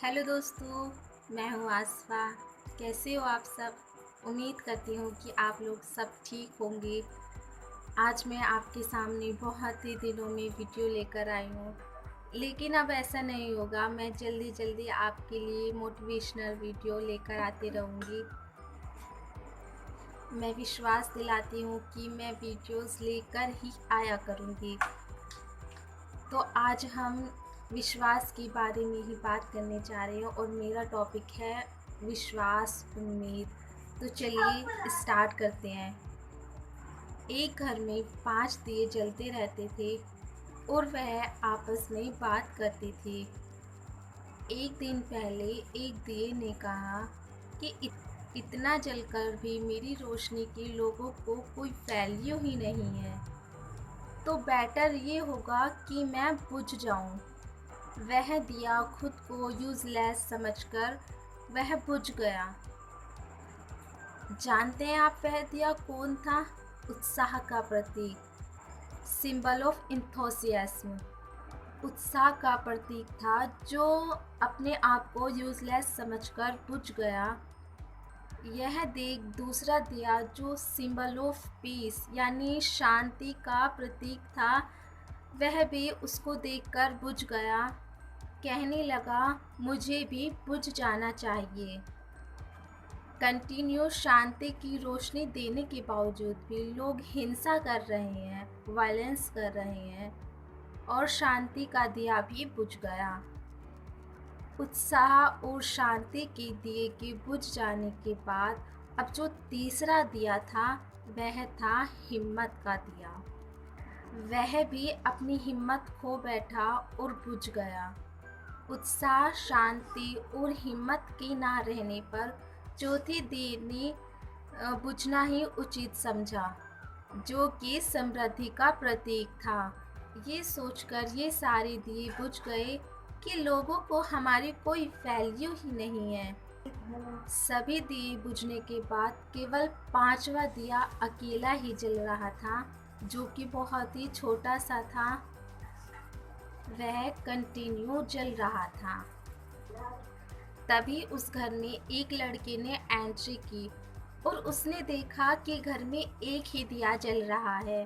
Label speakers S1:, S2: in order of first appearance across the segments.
S1: Hello दोस्तों, मैं हूँ आसफ़ा। कैसे हो आप सब? उम्मीद करती हूँ कि आप लोग सब ठीक होंगे। आज मैं आपके सामने बहुत ही दिनों में वीडियो लेकर आई हूँ, लेकिन अब ऐसा नहीं होगा। मैं जल्दी जल्दी आपके लिए मोटिवेशनल वीडियो लेकर आती रहूँगी। मैं विश्वास दिलाती हूँ कि मैं वीडियोस लेकर ही आया करूँगी। तो आज हम विश्वास के बारे में ही बात करने जा रहे हैं और मेरा टॉपिक है विश्वास, उम्मीद। तो चलिए स्टार्ट करते हैं। एक घर में 5 दिए जलते रहते थे और वह आपस में बात करते थे। एक दिन पहले एक दिए ने कहा कि इतना जलकर भी मेरी रोशनी की लोगों को कोई वैल्यू ही नहीं है, तो बेटर ये होगा कि मैं बुझ जाऊं। वह दिया खुद को यूजलेस समझकर वह बुझ गया। जानते हैं आप वह दिया कौन था? उत्साह का प्रतीक, सिंबल ऑफ इंथुसियाज्म। उत्साह का प्रतीक था जो अपने आप को यूजलेस समझकर बुझ गया। यह देख दूसरा दिया जो सिंबल ऑफ पीस यानी शांति का प्रतीक था, वह भी उसको देखकर बुझ गया। कहने लगा, मुझे भी बुझ जाना चाहिए। कंटिन्यू शांति की रोशनी देने के बावजूद भी लोग हिंसा कर रहे हैं, वायलेंस कर रहे हैं और शांति का दिया भी बुझ गया। उत्साह और शांति के दिए के बुझ जाने के बाद अब जो तीसरा दिया था वह था हिम्मत का दिया। वह भी अपनी हिम्मत खो बैठा और बुझ गया। उत्साह, शांति और हिम्मत के ना रहने पर चौथे दिए ने बुझना ही उचित समझा, जो कि समृद्धि का प्रतीक था। ये सोचकर ये सारे दिए बुझ गए कि लोगों को हमारी कोई वैल्यू ही नहीं है। सभी दिए बुझने के बाद केवल 5वां दिया अकेला ही जल रहा था, जो कि बहुत ही छोटा सा था। वह कंटिन्यू जल रहा था। तभी उस घर में एक लड़के ने एंट्री की और उसने देखा कि घर में एक ही दिया जल रहा है।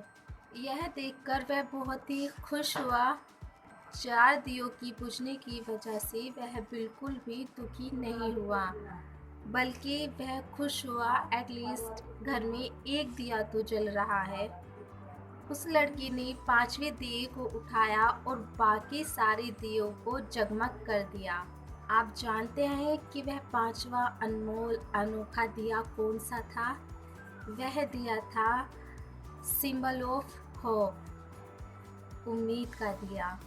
S1: यह देखकर वह बहुत ही खुश हुआ। 4 दियों की बुझने की वजह से वह बिल्कुल भी दुखी नहीं हुआ, बल्कि वह खुश हुआ, एटलीस्ट घर में एक दिया तो जल रहा है। उस लड़के ने 5वें दिए को उठाया और बाकी सारे दियों को जगमग कर दिया। आप जानते हैं कि वह 5वां अनमोल अनोखा दिया कौन सा था? वह दिया था सिंबल ऑफ होप, उम्मीद का दिया।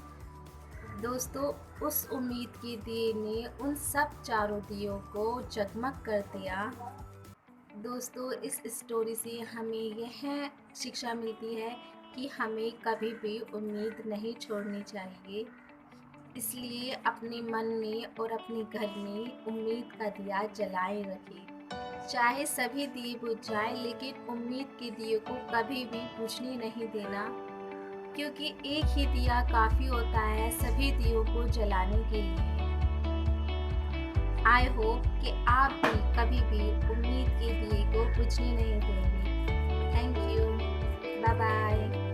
S1: दोस्तों, उस उम्मीद के दिए ने उन सब चारों दियों को जगमग कर दिया। दोस्तों, इस स्टोरी से हमें यह शिक्षा मिलती है कि हमें कभी भी उम्मीद नहीं छोड़नी चाहिए। इसलिए अपने मन में और अपने घर में उम्मीद का दिया जलाए रखें। चाहे सभी दिए बुझ जाएं, लेकिन उम्मीद के दिए को कभी भी बुझने नहीं देना, क्योंकि एक ही दिया काफ़ी होता है सभी दियों को जलाने के लिए। आई होप कि आप भी कभी भी उम्मीद के दिए को बुझने नहीं देंगे। Thank you. Bye bye.